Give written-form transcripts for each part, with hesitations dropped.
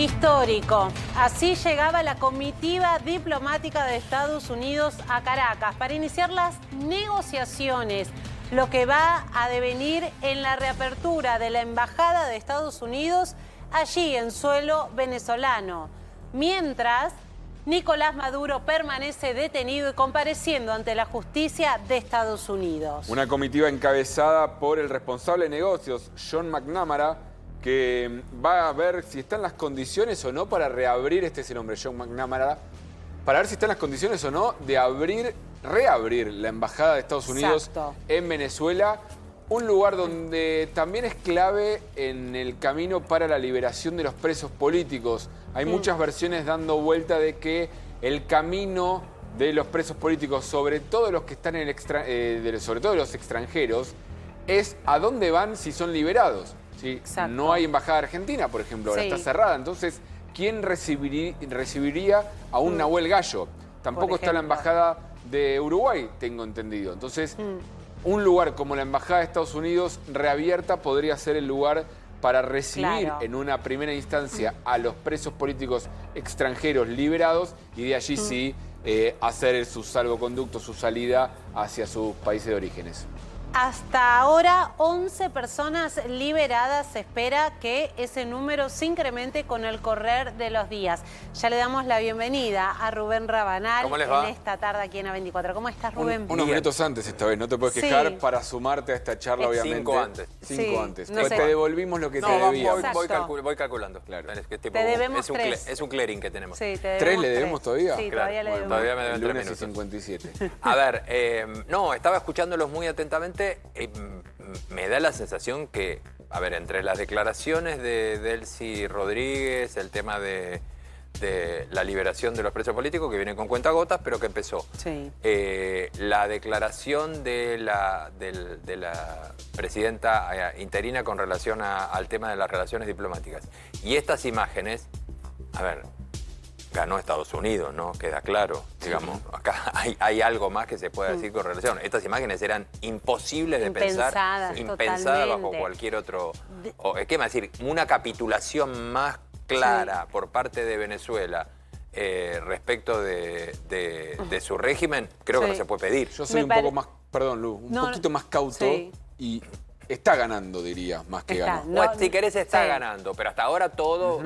Histórico. Así llegaba la comitiva diplomática de Estados Unidos a Caracas para iniciar las negociaciones, lo que va a devenir en la reapertura de la Embajada de Estados Unidos allí en suelo venezolano. Mientras, Nicolás Maduro permanece detenido y compareciendo ante la justicia de Estados Unidos. Una comitiva encabezada por el responsable de negocios, John McNamara, que va a ver si están las condiciones o no para reabrir, este es el nombre, John McNamara, para ver si están las condiciones o no de reabrir la Embajada de Estados Unidos en Venezuela, un lugar donde también es clave en el camino para la liberación de los presos políticos. Hay muchas versiones dando vuelta de que el camino de los presos políticos, sobre todo los que están en sobre todo los extranjeros, es a dónde van si son liberados. ¿Sí? No hay embajada argentina, por ejemplo, ahora está cerrada. Entonces, ¿quién recibiría a un Nahuel Gallo? Tampoco está la embajada de Uruguay, tengo entendido. Entonces, un lugar como la embajada de Estados Unidos reabierta podría ser el lugar para recibir en una primera instancia a los presos políticos extranjeros liberados y de allí sí hacer su salvoconducto, su salida hacia sus países de orígenes. Hasta ahora, 11 personas liberadas. Se espera que ese número se incremente con el correr de los días. Ya le damos la bienvenida a Rubén Rabanal en esta tarde aquí en A24. ¿Cómo estás, Rubén? Unos minutos antes esta vez, no te puedes quejar para sumarte a esta charla, obviamente. 5 antes. 5 antes. No pues te devolvimos lo que te debíamos. Voy calculando. Claro. Es que te debemos 3. Es un clearing que tenemos. Sí, 3 le debemos todavía. Sí, claro. todavía le debemos. Todavía me deben 3 lunes minutos. y 57. A ver, no, estaba escuchándolos muy atentamente. Me da la sensación que, a ver, entre las declaraciones de Delcy Rodríguez, el tema de la liberación de los presos políticos, que viene con cuentagotas, pero que empezó. Sí. La declaración de la presidenta interina con relación al tema de las relaciones diplomáticas. Y estas imágenes, a ver, ganó Estados Unidos, ¿no? Queda claro. Digamos, acá hay algo más que se puede decir con relación. Estas imágenes eran imposibles de pensar, impensadas bajo cualquier otro... ¿Qué más decir? Una capitulación más clara por parte de Venezuela respecto de su régimen, creo que no se puede pedir. Yo soy un poco más, perdón, Lu, un poquito más cauto y está ganando, diría, más que ganó. Pues, si querés, está ganando, pero hasta ahora todo...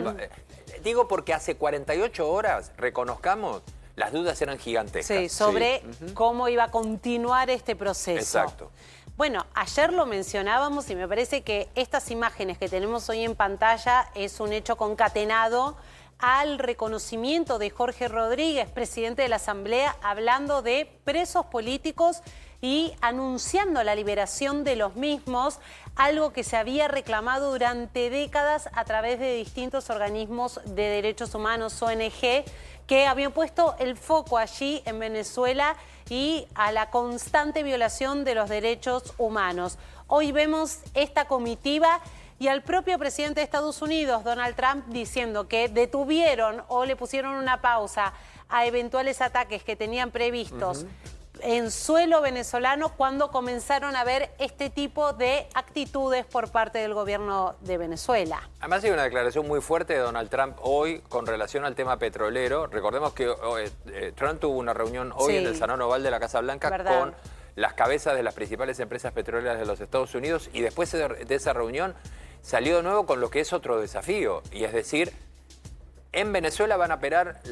Digo porque hace 48 horas, reconozcamos, las dudas eran gigantescas. Sí, sobre cómo iba a continuar este proceso. Exacto. Bueno, ayer lo mencionábamos y me parece que estas imágenes que tenemos hoy en pantalla es un hecho concatenado al reconocimiento de Jorge Rodríguez, presidente de la Asamblea, hablando de presos políticos y anunciando la liberación de los mismos, algo que se había reclamado durante décadas a través de distintos organismos de derechos humanos, ONG, que habían puesto el foco allí en Venezuela y a la constante violación de los derechos humanos. Hoy vemos esta comitiva y al propio presidente de Estados Unidos, Donald Trump, diciendo que detuvieron o le pusieron una pausa a eventuales ataques que tenían previstos en suelo venezolano cuando comenzaron a ver este tipo de actitudes por parte del gobierno de Venezuela. Además hay una declaración muy fuerte de Donald Trump hoy con relación al tema petrolero. Recordemos que Trump tuvo una reunión hoy en el Salón Oval de la Casa Blanca con las cabezas de las principales empresas petroleras de los Estados Unidos y después de esa reunión salió de nuevo con lo que es otro desafío, y es decir, en Venezuela van a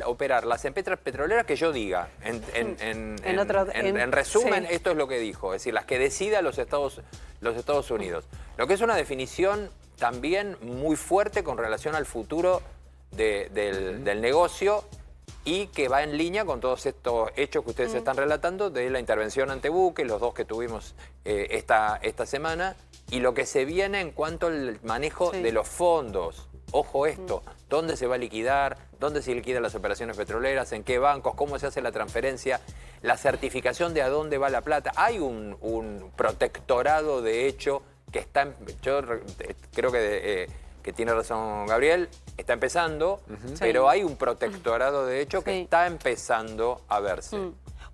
operar las empresas petroleras que yo diga. En resumen, esto es lo que dijo, es decir, las que decida los Estados Unidos. Lo que es una definición también muy fuerte con relación al futuro del negocio y que va en línea con todos estos hechos que ustedes están relatando de la intervención ante buques, los 2 que tuvimos esta semana, y lo que se viene en cuanto al manejo de los fondos. Ojo esto, ¿dónde se va a liquidar? ¿Dónde se liquidan las operaciones petroleras? ¿En qué bancos? ¿Cómo se hace la transferencia? La certificación de a dónde va la plata. Hay un protectorado de hecho que está... Yo creo que tiene razón Gabriel, está empezando, pero hay un protectorado de hecho que está empezando a verse.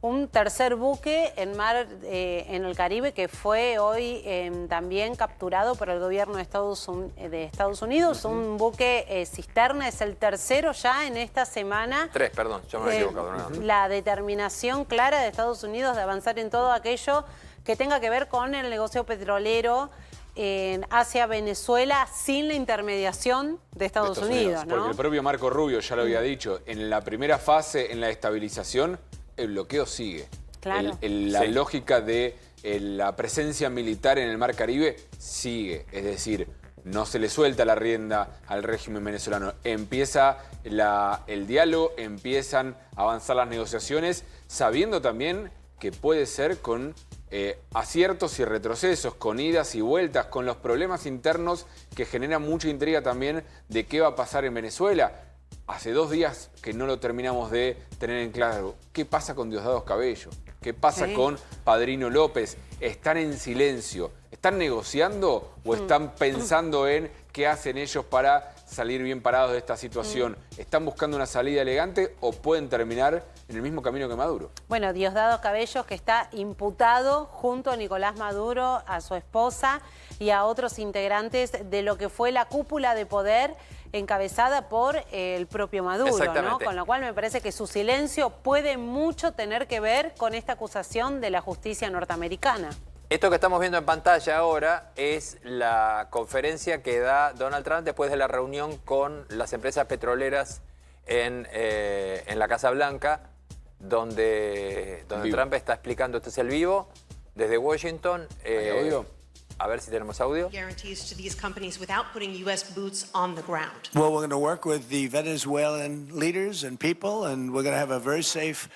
un tercer buque en el Caribe que fue hoy también capturado por el gobierno de Estados Unidos. Un buque cisterna, es el tercero ya en esta semana. 3, perdón, yo me he equivocado. La determinación clara de Estados Unidos de avanzar en todo aquello que tenga que ver con el negocio petrolero hacia Venezuela sin la intermediación de Estados Unidos, ¿no? Porque el propio Marco Rubio ya lo había dicho, en la primera fase, en la estabilización, el bloqueo sigue. Claro. La lógica de la presencia militar en el Mar Caribe sigue. Es decir, no se le suelta la rienda al régimen venezolano. Empieza el diálogo, empiezan a avanzar las negociaciones, sabiendo también que puede ser con aciertos y retrocesos, con idas y vueltas, con los problemas internos que generan mucha intriga también de qué va a pasar en Venezuela. Hace 2 días que no lo terminamos de tener en claro. ¿Qué pasa con Diosdado Cabello? ¿Qué pasa con Padrino López? ¿Están en silencio? ¿Están negociando o están pensando en qué hacen ellos para salir bien parados de esta situación? ¿Están buscando una salida elegante o pueden terminar en el mismo camino que Maduro? Bueno, Diosdado Cabello, que está imputado junto a Nicolás Maduro, a su esposa y a otros integrantes de lo que fue la cúpula de poder encabezada por el propio Maduro, ¿no? Con lo cual me parece que su silencio puede mucho tener que ver con esta acusación de la justicia norteamericana. Esto que estamos viendo en pantalla ahora es la conferencia que da Donald Trump después de la reunión con las empresas petroleras en la Casa Blanca, donde Trump está explicando, este es el vivo, desde Washington. ¿Hay audio? A ver si tenemos audio. Guarantees to these companies without putting U.S. boots on the ground. Well, we're going to work with the Venezuelan leaders and people, and we're going to have a very safe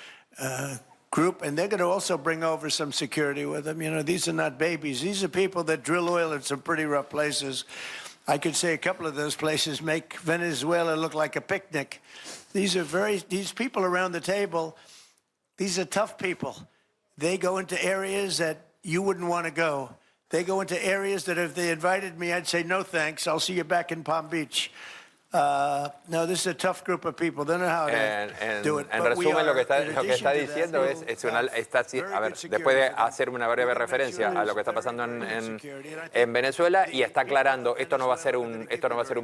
group, and they're going to also bring over some security with them. You know, these are not babies. These are people that drill oil in some pretty rough places. I could say a couple of those places make Venezuela look like a picnic. These people around the table, these are tough people. They go into areas that you wouldn't want to go. They go into areas that if they invited me, I'd say, no thanks, I'll see you back in Palm Beach. No, this is a tough group of people. They know how to do it. En resumen, lo que está diciendo es a ver, después de hacer una breve referencia a lo que está pasando en Venezuela, y está aclarando, esto no va a ser un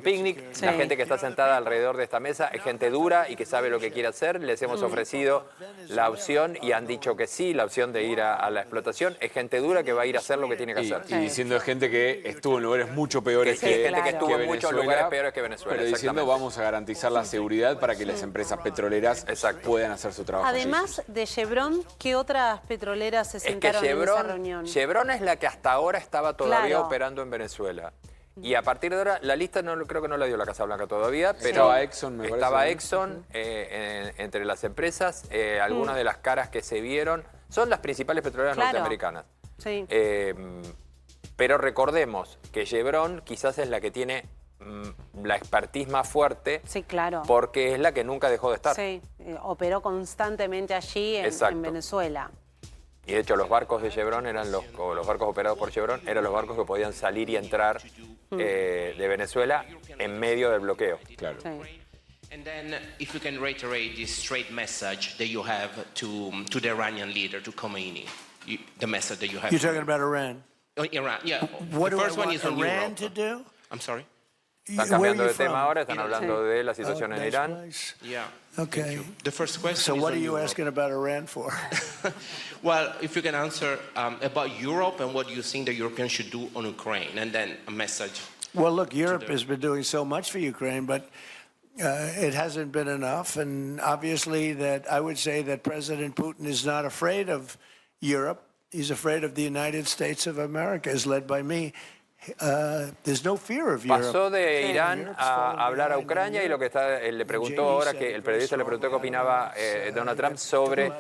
picnic. Sí. La gente que está sentada alrededor de esta mesa es gente dura y que sabe lo que quiere hacer. Les hemos ofrecido la opción y han dicho que sí, la opción de ir a la explotación. Es gente dura que va a ir a hacer lo que tiene que hacer. Y diciendo gente que estuvo en lugares mucho peores que gente que estuvo en muchos lugares peores que Venezuela. Diciendo vamos a garantizar la seguridad para que las empresas petroleras puedan hacer su trabajo. Además de Chevron, ¿qué otras petroleras se sentaron en esa reunión? Chevron es la que hasta ahora estaba todavía operando en Venezuela. Y a partir de ahora, la lista creo que no la dio la Casa Blanca todavía, pero estaba Exxon, me parece. Estaba Exxon entre las empresas. Algunas de las caras que se vieron son las principales petroleras norteamericanas. Sí. Pero recordemos que Chevron quizás es la que tiene la expertise más fuerte, sí, claro, porque es la que nunca dejó de estar. Sí, operó constantemente allí en Venezuela. Y de hecho los barcos de Chevron eran los barcos operados por Chevron eran los barcos que podían salir y entrar de Venezuela en medio del bloqueo. Claro. Sí. And then, if you can reiterate this straight message that you have to the Iranian leader, to Khomeini, the message that you have. You're talking about Iran? Iran, yeah. What the do I first one want is on Iran Europe. to do? I'm sorry? Están cambiando de tema ahora, están hablando de la situación en Irán. Yeah. Okay. The first question So is what on are you Europe. asking about Iran for? Well, if you can answer about Europe and what you think the Europeans should do on Ukraine, and then a message. Well, look, Europe has been doing so much for Ukraine, but it hasn't been enough. And obviously that I would say that President Putin is not afraid of Europe. He's afraid of the United States of America, as led by me. There's no fear of Europe. Pasó de Irán a hablar a Ucrania y lo que le preguntó ahora, que el periodista le preguntó qué opinaba Donald Trump sobre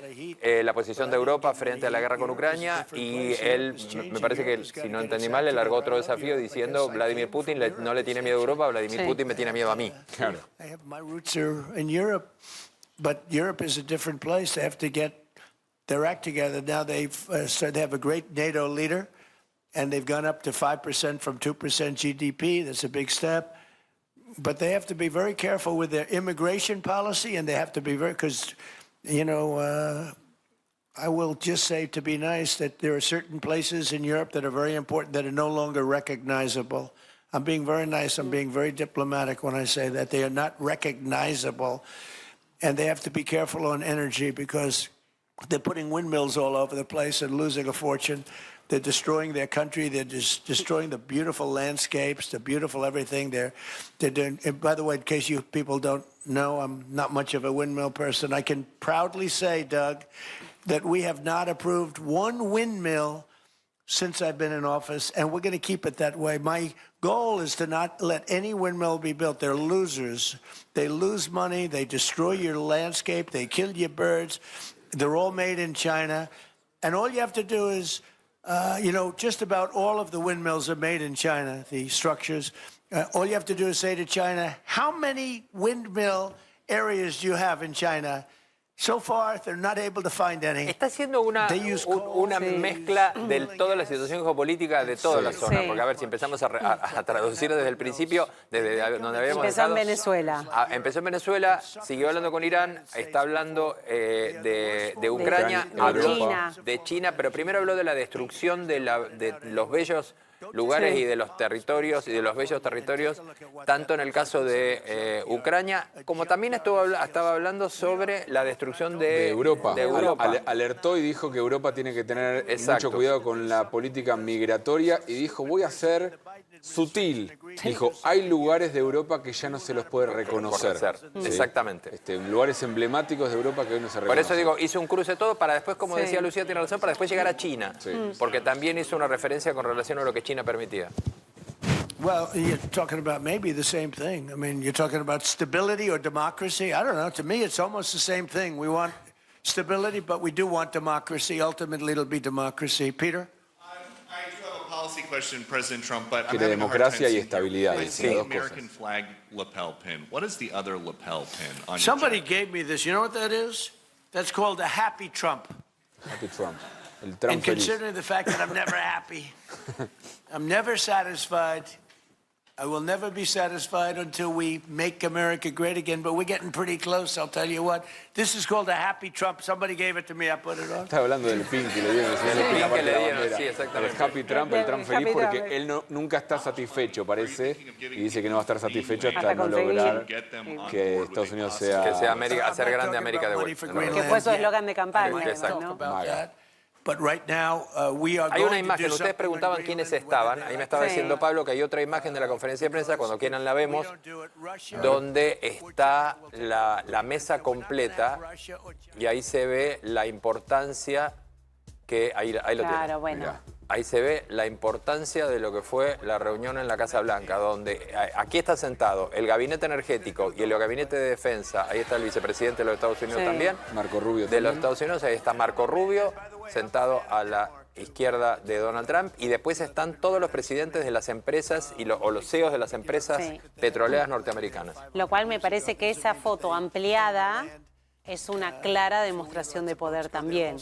la posición de Europa frente a la guerra con Ucrania, y él, me parece que, si no entendí mal, le largó otro desafío diciendo: Vladimir Putin no le tiene miedo a Europa, Vladimir Putin me tiene miedo a mí. Claro. My roots are in Europe, but Europe is a different place. They have to get their act together. Now they have a great NATO leader, and they've gone up to 5% from 2% GDP. That's a big step. But they have to be very careful with their immigration policy, and they have to be very, because, you know, I will just say, to be nice, that there are certain places in Europe that are very important that are no longer recognizable. I'm being very nice. I'm being very diplomatic when I say that. They are not recognizable. And they have to be careful on energy because they're putting windmills all over the place and losing a fortune. They're destroying their country. They're just destroying the beautiful landscapes, the beautiful everything. They're doing. And by the way, in case you people don't know, I'm not much of a windmill person. I can proudly say, Doug, that we have not approved one windmill since I've been in office, and we're going to keep it that way. My goal is to not let any windmill be built. They're losers. They lose money. They destroy your landscape. They kill your birds. They're all made in China. And all you have to do is, just about all of the windmills are made in China, the structures. All you have to do is say to China, how many windmill areas do you have in China? So far, they're not able to find any. Está haciendo una mezcla de toda la situación geopolítica de toda la zona. Porque, a ver, si empezamos a traducir desde el principio, desde donde habíamos empezó en Venezuela. Empezó en Venezuela, siguió hablando con Irán, está hablando de Ucrania, habló de China, pero primero habló de la destrucción de los bellos lugares y de los territorios y de los bellos territorios, tanto en el caso de Ucrania, como también estaba hablando sobre la destrucción de Europa. Alertó y dijo que Europa tiene que tener mucho cuidado con la política migratoria y dijo, voy a ser sutil. Dijo, hay lugares de Europa que ya no se los puede reconocer. ¿Sí? Exactamente. Lugares emblemáticos de Europa que hoy no se reconocen. Por eso digo, hizo un cruce todo para después, como decía Lucía, tiene razón, para después llegar a China. Porque también hizo una referencia con relación a lo que China permitía. Well, you're talking about maybe the same thing. I mean, you're talking about stability or democracy. I don't know. To me, it's almost the same thing. We want stability, but we do want democracy. Ultimately, it'll be democracy. Peter? I do have a policy question, President Trump, but I'm Quiere having a hard time democracia y seeing estabilidad. I Sí, see the dos cosas. American flag lapel pin. What is the other lapel pin on your Somebody jacket? gave me this. You know what that is? That's called a happy Trump. Happy Trump. El Trump And feliz. considering the fact that I'm never happy, I'm never satisfied. I will never be satisfied until we make America great again, but we're getting pretty close, I'll tell you what. This is called a happy Trump. Somebody gave it to me, I put it on. Está hablando del pin que le dieron, pin que le dieron, bandera. sí, exactamente. El Happy Trump, el Trump El feliz, Happy porque Trump. él nunca está satisfecho, parece, y dice que no va a estar satisfecho hasta Hasta no conseguir. lograr que Estados Unidos sea... Que sea América, hacer grande I'm not América de talking vuelta. about ¿no? money for Que fue su Greenland eslogan de campaña, yet. Exacto. ¿no? About that. But right now, we are Hay una going to imagen, do ustedes something preguntaban on quiénes Greenland, estaban, whether ahí me they estaba Sí. diciendo Pablo que hay otra imagen de la conferencia de prensa, cuando quieran la vemos, don't do it, Russia, donde está la mesa completa Russia or China. y ahí se ve la importancia que, ahí lo tiene. Claro, bueno. Mirá. Ahí se ve la importancia de lo que fue la reunión en la Casa Blanca, donde aquí está sentado el gabinete energético y el gabinete de defensa, ahí está el vicepresidente de los Estados Unidos Sí. también, Marco Rubio de los también. Estados Unidos, ahí está Marco Rubio, sentado a la izquierda de Donald Trump, y después están todos los presidentes de las empresas o los CEOs de las empresas Sí. petroleras norteamericanas. Lo cual me parece que esa foto ampliada es una clara demostración de poder también,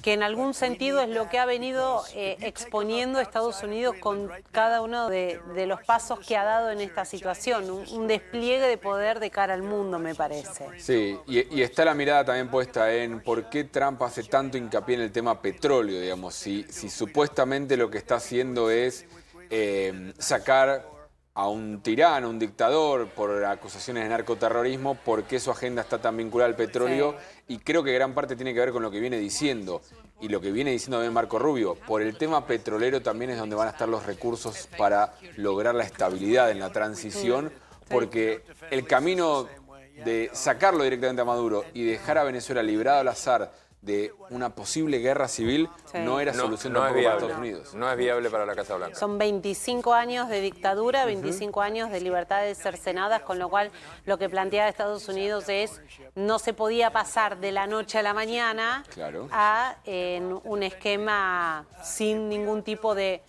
que en algún sentido es lo que ha venido exponiendo Estados Unidos con cada uno de los pasos que ha dado en esta situación, un despliegue de poder de cara al mundo, me parece. Sí, y está la mirada también puesta en por qué Trump hace tanto hincapié en el tema petróleo, digamos, si supuestamente lo que está haciendo es sacar a un tirano, un dictador, por acusaciones de narcoterrorismo, por qué su agenda está tan vinculada al petróleo, y creo que gran parte tiene que ver con lo que viene diciendo, y lo que viene diciendo también Marco Rubio, por el tema petrolero también es donde van a estar los recursos para lograr la estabilidad en la transición, porque el camino de sacarlo directamente a Maduro y dejar a Venezuela librado al azar de una posible guerra civil no era solución no es tampoco para viable, Estados Unidos. no es viable para la Casa Blanca. Son 25 años de dictadura, 25 años de libertades cercenadas, con lo cual lo que planteaba Estados Unidos es no se podía pasar de la noche a la mañana Claro. a un esquema sin ningún tipo de,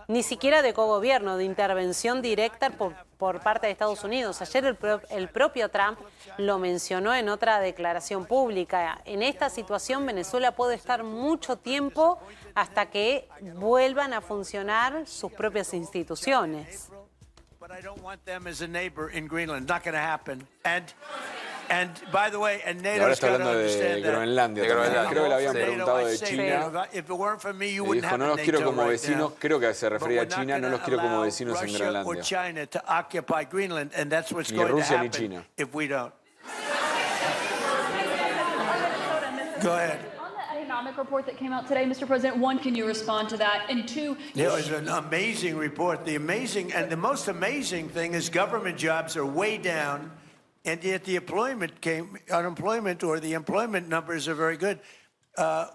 ni siquiera de cogobierno, de intervención directa por parte de Estados Unidos. Ayer el propio Trump lo mencionó en otra declaración pública. En esta situación Venezuela puede estar mucho tiempo hasta que vuelvan a funcionar sus propias instituciones. But I don't want them as a neighbor in Greenland. Not going to happen. And by the way, Y ahora NATO's está got to hablando de understand that. Groenlandia De también. Groenlandia. Creo que le habían Sí. preguntado de Sí. China. If it weren't for me, you Y wouldn't dijo, no have los a quiero NATO como right vecinos, now. creo que se But refería we're a not China, no gonna los quiero como allow vecinos en Russia or Groenlandia. China to occupy Greenland, and that's what's Ni going to Rusia ni happen China. if we don't. Go ahead. On the economic report that came out today, Mr. President, one, can you respond to that? And two, It was an amazing report. The most amazing thing is government jobs are way down, and yet the unemployment or the employment numbers are very good.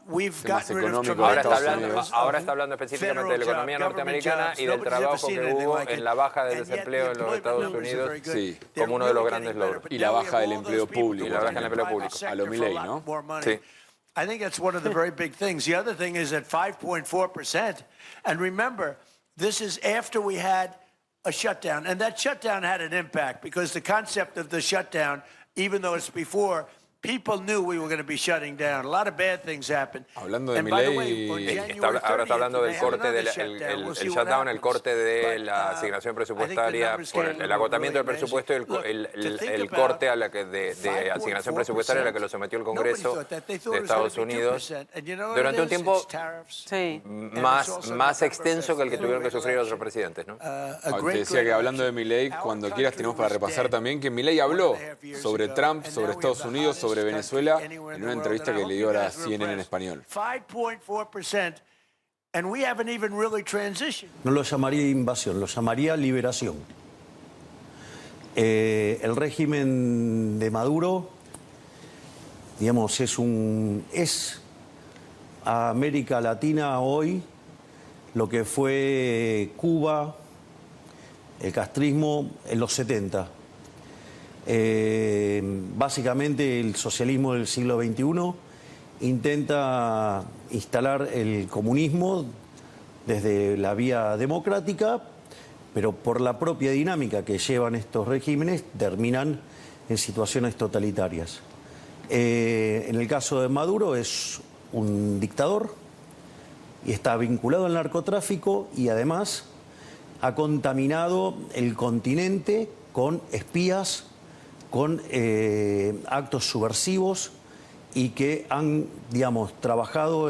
We've Temas gotten rid of económicos de Ahora está, Estados hablando, Unidos. ahora está hablando específicamente de la economía norteamericana y del trabajo que hubo en la baja del desempleo en los Estados Unidos Sí. como uno de los grandes logros. Y la baja del empleo público. Y la baja del empleo público. A lo Milei, ¿no? Sí. I think that's one of the very big things. The other thing is at 5.4%. And remember, this is after we had a shutdown. And that shutdown had an impact because the concept of the shutdown, even though it's before, people knew we were going to be shutting down. A lot of bad things happened. Hablando de And by the Milei, way, on January Ahora está hablando 30th, del they have corte another del shutdown. We'll see el what shutdown, el happens. corte de But, la asignación I think the presupuestaria numbers por came el agotamiento del really presupuesto y amazing. Look, to think el about corte a la que de asignación presupuestaria a la que lo sometió el Congreso de Estados Unidos durante un tiempo Sí. más extenso que el que tuvieron que sufrir otros presidentes, ¿no? Te decía que hablando de Milei, cuando quieras tenemos para repasar también que Milei habló sobre Trump, sobre Estados Unidos, sobre Venezuela, en una entrevista que le dio a la CNN en español. 5.4%, and we haven't even really transitioned. No lo llamaría invasión, lo llamaría liberación. El régimen de Maduro, digamos, es a América Latina hoy lo que fue Cuba, el castrismo en los 70. Básicamente el socialismo del siglo XXI intenta instalar el comunismo desde la vía democrática, pero por la propia dinámica que llevan estos regímenes terminan en situaciones totalitarias. En el caso de Maduro es un dictador y está vinculado al narcotráfico y además ha contaminado el continente con espías, con actos subversivos y que han, digamos, trabajado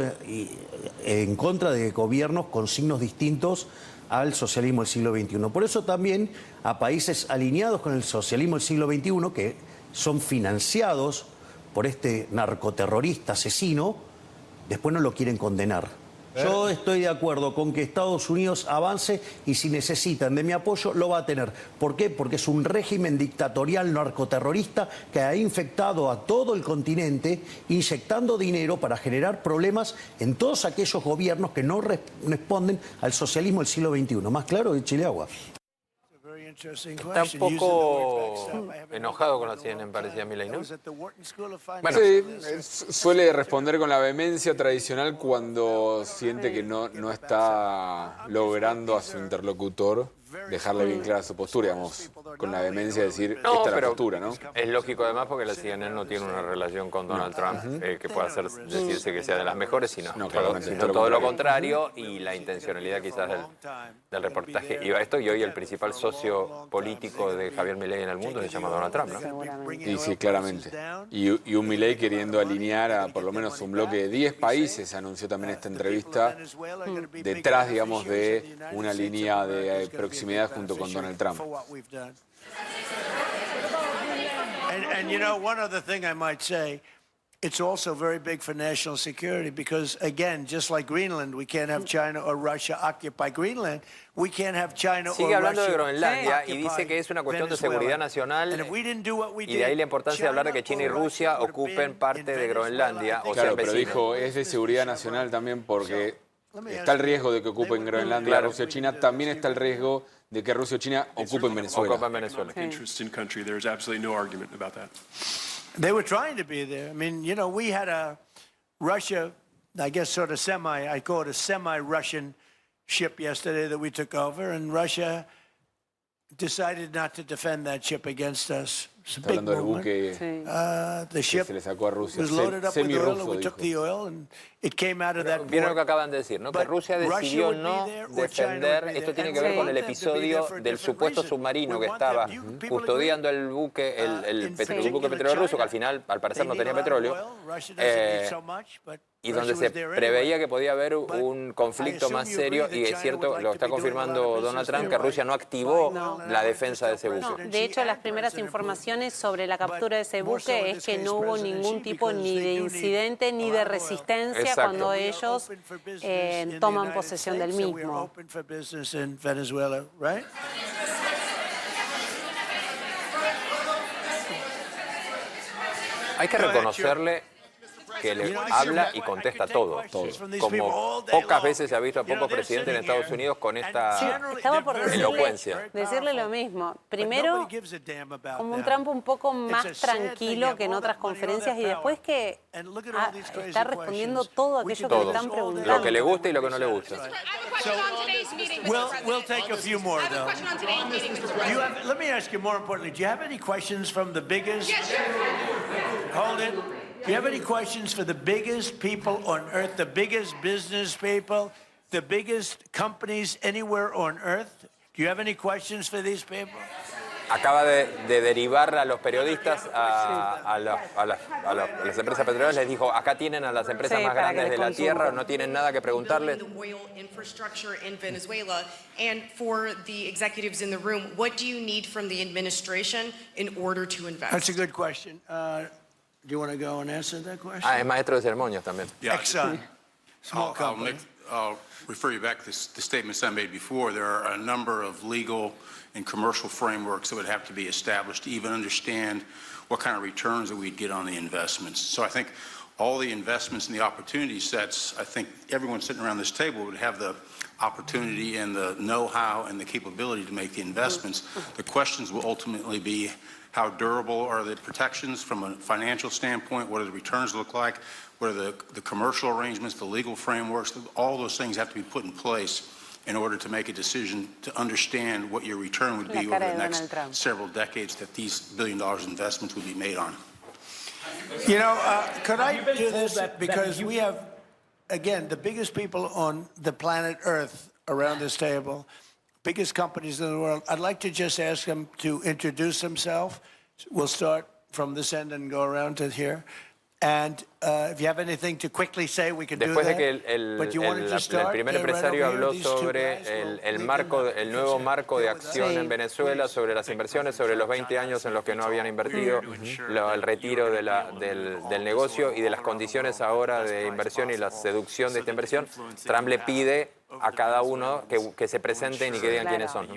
en contra de gobiernos con signos distintos al socialismo del siglo XXI. Por eso también a países alineados con el socialismo del siglo XXI, que son financiados por este narcoterrorista asesino, después no lo quieren condenar. Yo estoy de acuerdo con que Estados Unidos avance y si necesitan de mi apoyo lo va a tener. ¿Por qué? Porque es un régimen dictatorial narcoterrorista que ha infectado a todo el continente, inyectando dinero para generar problemas en todos aquellos gobiernos que no responden al socialismo del siglo XXI. Más claro de Chileagua. Está un poco enojado con la CNN, parecía Milei, ¿no? Bueno, sí, suele responder con la vehemencia tradicional cuando siente que no está logrando a su interlocutor dejarle bien clara su postura, digamos, con la vehemencia de decir, esta es la postura, ¿no? Es lógico además porque la CNN no tiene una relación con Donald Trump que pueda decirse que sea de las mejores, sino todo lo contrario, y la intencionalidad quizás del reportaje iba a esto, y hoy el principal socio político de Javier Milei en el mundo se llama Donald Trump, ¿no? Y sí, claramente. Y un Milei queriendo alinear a por lo menos un bloque de 10 países, anunció también esta entrevista, detrás, digamos, de una línea de proximidad junto con Donald Trump. And you know, one other thing I might say, it's also very big for national security because, again, just like Greenland, we can't have China or Russia occupy Greenland. We can't have China or Sigue hablando de Russia Groenlandia y occupy dice que es una cuestión de Venezuela. seguridad nacional And if we didn't do what we y de ahí la did, importancia de hablar de que China y Rusia or ocupen Russia parte would have de been in Groenlandia, o sea, Claro, pero vecinos. dijo, es de seguridad nacional también porque está el riesgo de que ocupen Groenlandia, Rusia y China, también está el riesgo de que Rusia y China ocupen Venezuela. Ocupan Venezuela. Interesting country. There's absolutely no argument about that. They were trying to be there. I mean, you know, we had a Russia, I guess sort of I call it a semi-Russian ship yesterday that we took over, and Russia decided not to defend that ship against us. It's a Está big hablando del movement. buque Sí. The ship se le sacó a Rusia, was loaded up with oil, and semirruso, we took dijo. the oil, and it came out of that Vieron lo que port. acaban de decir, ¿no? Que But Rusia Russia decidió would be no there or China defender. would be Esto there. tiene And que we ver con want el them to be there episodio for a del different supuesto reason. submarino We que want them. estaba People custodiando agree? el buque, el In buque particular petrolero ruso, que al China. final, al parecer, They no need tenía a lot of petróleo. oil. Russia doesn't need so much, but Y Russia donde was se there preveía anyway. que podía haber But un conflicto I más assume you agree serio, that y es China cierto, would like lo to está be doing a lot confirmando of Donald business Trump, there que by Rusia no activó buying oil and la others defensa de ese just buque. don't De hecho, las and primeras President informaciones sobre la captura de ese But more so in buque this es que case, no hubo President ningún Xi, tipo because ni they de do need incidente ni a de lot of oil. resistencia Exacto. cuando We are ellos open for business in the toman United posesión del States, and we are mismo. open for business in Venezuela, right? Hay que reconocerle que le habla y contesta todo. Como pocas veces se ha visto a pocos presidentes en Estados Unidos con esta Estaba por elocuencia. decirle lo mismo. Primero, como un Trump un poco más tranquilo que en otras conferencias y después que está respondiendo todo aquello que le Todo. están preguntando. Lo que le gusta y lo que no le gusta. We'll take a few more, though. Let me ask you more importantly, do you have any questions from the biggest? Hold it. Do you have any questions for the biggest people on earth, the biggest business people, the biggest companies anywhere on earth? Do you have any questions for these people? Acaba de derivar a los periodistas a las empresas petroleras. Les dijo, acá tienen a las empresas más grandes de la tierra, no tienen nada que preguntarles. The oil infrastructure in Venezuela, and for the executives in the room, what do you need from the administration in order to invest? That's a good question. Do you want to go and answer that question? Ah, es maestro de ceremonias también. Exxon, small company. I'll refer you back to the statements I made before. There are a number of legal and commercial frameworks that would have to be established to even understand what kind of returns that we'd get on the investments. So I think all the investments and the opportunity sets, I think everyone sitting around this table would have the opportunity and the know-how and the capability to make the investments. The questions will ultimately be, how durable are the protections from a financial standpoint? What do the returns look like? What are the commercial arrangements, the legal frameworks? All those things have to be put in place in order to make a decision to understand what your return would be over the next several decades that these $1 billion investments would be made on. You know, could I do this? Because we have, again, the biggest people on the planet Earth around this table, biggest companies in the world. I'd like to just ask them to introduce themselves. We'll start from this end and go around to here. And if you have anything to quickly say, we can do Después de that. que el primer empresario habló sobre el nuevo marco de acción en Venezuela, sobre las inversiones, sobre los 20 años en los que no habían invertido, el retiro del negocio y de las condiciones ahora de inversión y la seducción de esta inversión, Trump le pide a cada uno que se presenten y que digan quiénes son.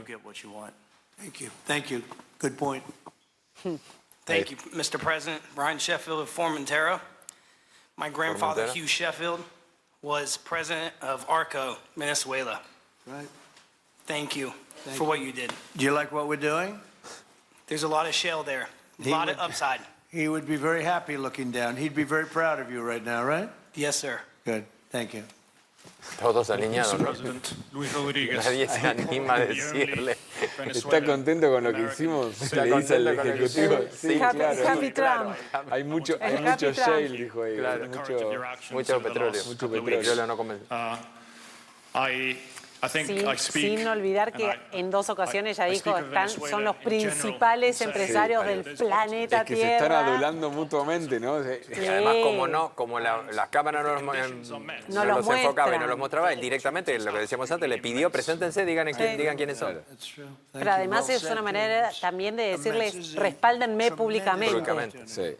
Thank you. Good point. Thank you, Mr. President. Brian Sheffield of Formentera. My grandfather, Formentera. Hugh Sheffield, was president of ARCO, Venezuela. Right. Thank you for what you did. Do you like what we're doing? There's a lot of shale there, a lot of upside. He would be very happy looking down. He'd be very proud of you right now, right? Yes, sir. Good. Thank you. Todos alineados, ¿no? Nadie se anima a decirle. ¿Está contento con lo que hicimos? Está Le dice el contento con lo que ejecutivo. hicimos. Sí, claro. Happy Trump. Hay mucho Happy shale, Trump. dijo ahí. Claro. Mucho petróleo. Petróleo no convence. Sin olvidar que en dos ocasiones ya dijo son los principales empresarios del planeta Es que se están Tierra. adulando mutuamente, ¿no? Y además, como las cámaras no los enfocaba y no los mostraba, él directamente, lo que decíamos antes, le pidió, preséntense, digan quiénes son. Pero además es una manera también de decirles, respáldenme públicamente. Sí.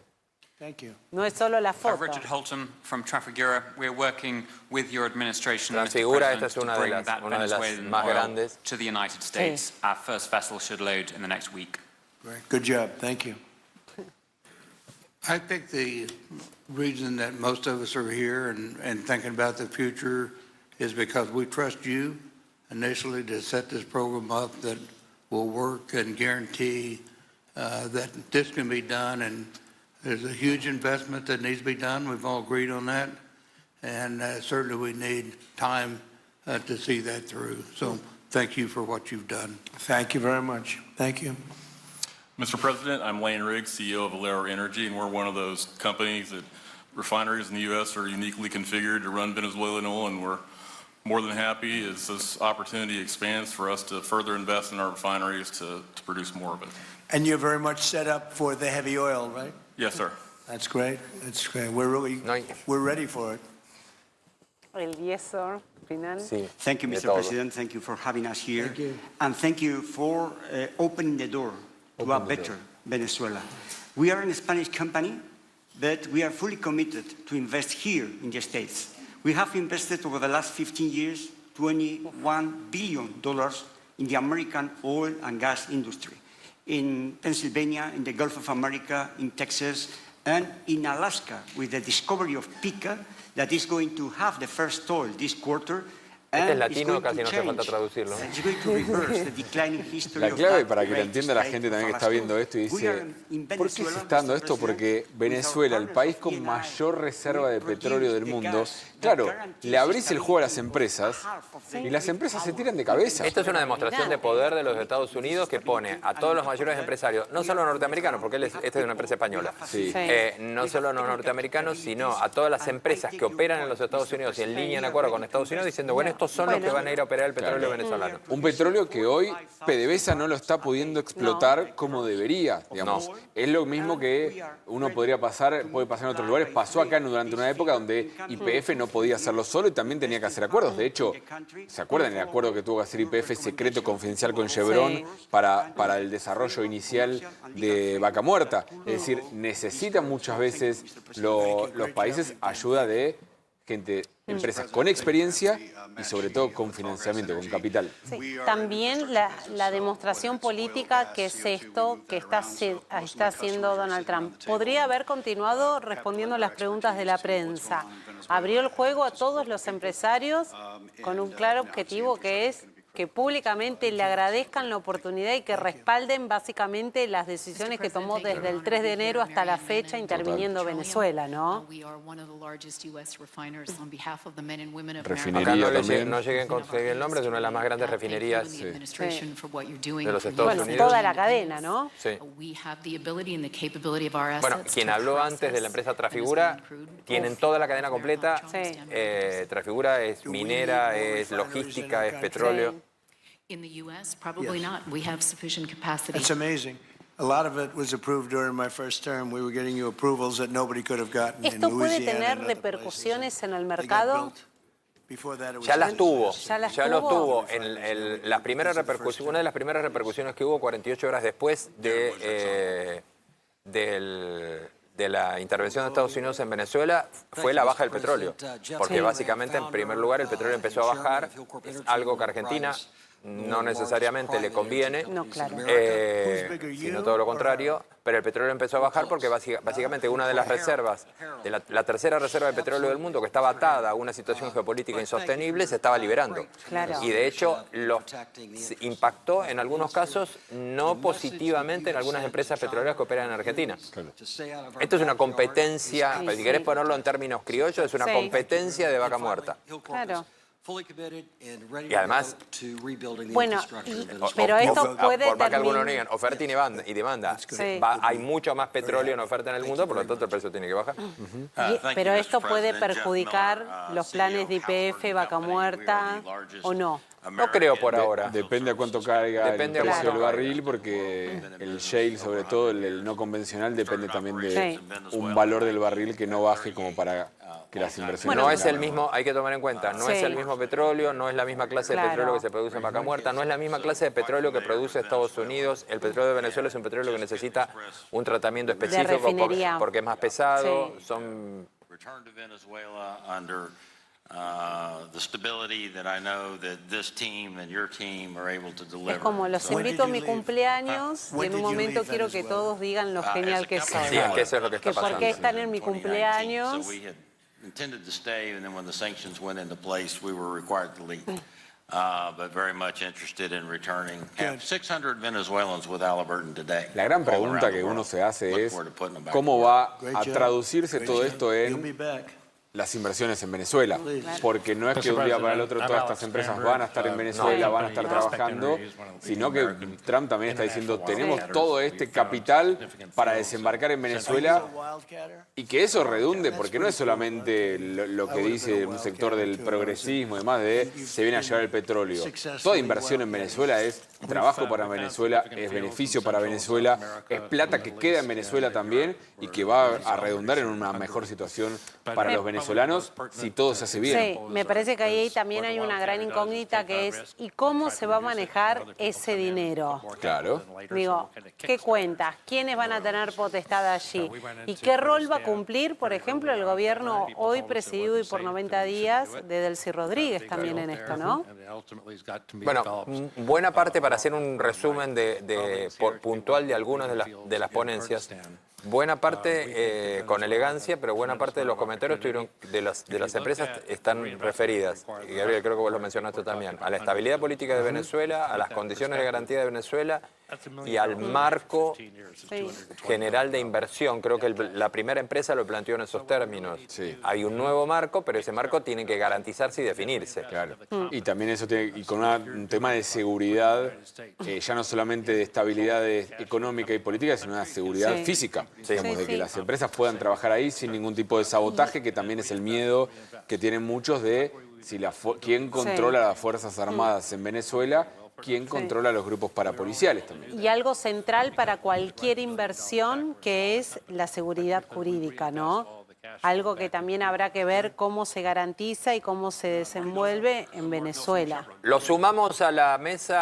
Thank you. No es solo la foto. Richard Holton from Trafigura. We're working with your administration, Mr. Trafigura, esta President, es to una de bring las that Venezuelan más oil grandes. to the United States. Our first vessel should load in the next week. Great. Good job. Thank you. I think the reason that most of us are here and thinking about the future is because we trust you initially to set this program up that will work and guarantee that this can be done. And there's a huge investment that needs to be done. We've all agreed on that. And certainly we need time to see that through. So thank you for what you've done. Thank you very much. Thank you. Mr. President, I'm Lane Riggs, CEO of Valero Energy, and we're one of those companies that refineries in the U.S. are uniquely configured to run Venezuelan oil, and we're more than happy as this opportunity expands for us to further invest in our refineries to produce more of it. And you're very much set up for the heavy oil, right? Yes, sir. That's great. That's great. We're ready for it. El yes, sir, final. Sí. Thank you, Mr. President. Thank you for having us here. Thank you. And thank you for opening the door to a better Venezuela. We are a Spanish company, but we are fully committed to invest here in the States. We have invested over the last 15 years, $21 billion in the American oil and gas industry, in Pennsylvania, in the Gulf of America, in Texas, and in Alaska, with the discovery of Pikka, that is going to have the first oil this quarter. Este es latino, casi no hace falta traducirlo. La clave para que lo entienda la gente también que está viendo esto y dice, ¿por qué se está dando esto? Porque Venezuela, el país con mayor reserva de petróleo del mundo, claro, le abrís el juego a las empresas y las empresas se tiran de cabeza. Esto es una demostración de poder de los Estados Unidos que pone a todos los mayores empresarios, no solo norteamericanos, porque esta es una empresa española, no solo los norteamericanos, sino a todas las empresas que operan en los Estados Unidos y en línea en acuerdo con Estados Unidos, diciendo, bueno, estos son los que van a ir a operar el petróleo venezolano. Un petróleo que hoy PDVSA no lo está pudiendo explotar como debería, digamos. No. Es lo mismo que uno puede pasar en otros lugares. Pasó acá durante una época donde YPF no podía hacerlo solo y también tenía que hacer acuerdos. De hecho, ¿se acuerdan el acuerdo que tuvo que hacer YPF secreto confidencial con Chevron para el desarrollo inicial de Vaca Muerta? Es decir, necesitan muchas veces los países ayuda de gente, empresas con experiencia y sobre todo con financiamiento, con capital. Sí. También la demostración política que es esto que está haciendo Donald Trump. Podría haber continuado respondiendo las preguntas de la prensa. Abrió el juego a todos los empresarios con un claro objetivo que es que públicamente le agradezcan la oportunidad y que respalden básicamente las decisiones que tomó desde el 3 de enero hasta la fecha interviniendo Venezuela, ¿no? Refinería no lleguen a conseguir el nombre, es una de las más grandes refinerías de los Estados Unidos. Toda la cadena, ¿no? Sí. Bueno, quien habló antes de la empresa Trafigura, tienen toda la cadena completa. Sí. Trafigura es minera, es logística, es petróleo. In the U.S., probably not. We have sufficient capacity. It's amazing. A lot of it was approved during my first term. We were getting you approvals that nobody could have gotten in ¿Esto puede Louisiana tener and other repercusiones en el mercado? Ya las tuvo, ya lo tuvo. En la primera repercusión, una de las primeras repercusiones que hubo 48 horas después de la intervención de Estados Unidos en Venezuela fue la baja del petróleo. Porque básicamente, en primer lugar, el petróleo empezó a bajar, es algo que Argentina no necesariamente le conviene, sino todo lo contrario, pero el petróleo empezó a bajar porque básicamente una de las reservas, la tercera reserva de petróleo del mundo, que estaba atada a una situación geopolítica insostenible, se estaba liberando. Y de hecho impactó en algunos casos no positivamente en algunas empresas petroleras que operan en Argentina. Esto es una competencia, si querés ponerlo en términos criollos, es una competencia de vaca muerta. Claro. Y además, bueno, pero esto puede por más que algunos terminar... digan oferta y demanda, hay mucho más petróleo en oferta en el mundo, por lo tanto el precio tiene que bajar. Pero esto puede perjudicar los planes de YPF, Vaca Muerta, ¿o no? No creo por ahora. Depende a cuánto caiga el precio del barril, porque el shale, sobre todo el no convencional, depende también de un valor del barril que no baje como para que las inversiones... No es el mismo, hay que tomar en cuenta, no es el mismo petróleo, no es la misma clase de petróleo que se produce en Vaca Muerta, no es la misma clase de petróleo que produce Estados Unidos. El petróleo de Venezuela es un petróleo que necesita un tratamiento específico porque es más pesado, son... Es como los invito a mi cumpleaños y en un momento quiero que todos digan lo genial que soy. Sí, es que eso es lo que está pasando. ¿Por qué están en mi cumpleaños? Intended to stay, and then when the sanctions went into place, we were required to leave. But very much interested in returning. Have 600 Venezuelans with Halliburton today. La gran pregunta que uno se hace es cómo va a traducirse todo esto en las inversiones en Venezuela, porque no es que de un día para el otro todas estas empresas van a estar en Venezuela, van a estar trabajando, sino que Trump también está diciendo, tenemos todo este capital para desembarcar en Venezuela y que eso redunde, porque no es solamente lo que dice un sector del progresismo y demás, de se viene a llevar el petróleo. Toda inversión en Venezuela es trabajo para Venezuela, es beneficio para Venezuela, es plata que queda en Venezuela también y que va a redundar en una mejor situación para los venezolanos si todo se hace bien. Sí, me parece que ahí también hay una gran incógnita que es ¿y cómo se va a manejar ese dinero? Claro. Digo, ¿qué cuentas? ¿Quiénes van a tener potestad allí? ¿Y qué rol va a cumplir, por ejemplo, el gobierno hoy presidido y por 90 días de Delcy Rodríguez también en esto, ¿no? Bueno, buena parte, para hacer un resumen puntual de algunas de las ponencias, buena parte, con elegancia, pero buena parte de los comentarios de las empresas están referidas, y Gabriel, creo que vos lo mencionaste también, a la estabilidad política de Venezuela, a las condiciones de garantía de Venezuela y al marco general de inversión. Creo que la primera empresa lo planteó en esos términos. Sí. Hay un nuevo marco, pero ese marco tiene que garantizarse y definirse. Claro. Y también eso tiene, y con un tema de seguridad, ya no solamente de estabilidad económica y política, sino de seguridad física. Digamos, de que las empresas puedan trabajar ahí sin ningún tipo de sabotaje, que también es el miedo que tienen muchos de quién controla las Fuerzas Armadas en Venezuela, quién controla los grupos parapoliciales también. Y algo central para cualquier inversión que es la seguridad jurídica, ¿no? Algo que también habrá que ver cómo se garantiza y cómo se desenvuelve en Venezuela. Lo sumamos a la mesa.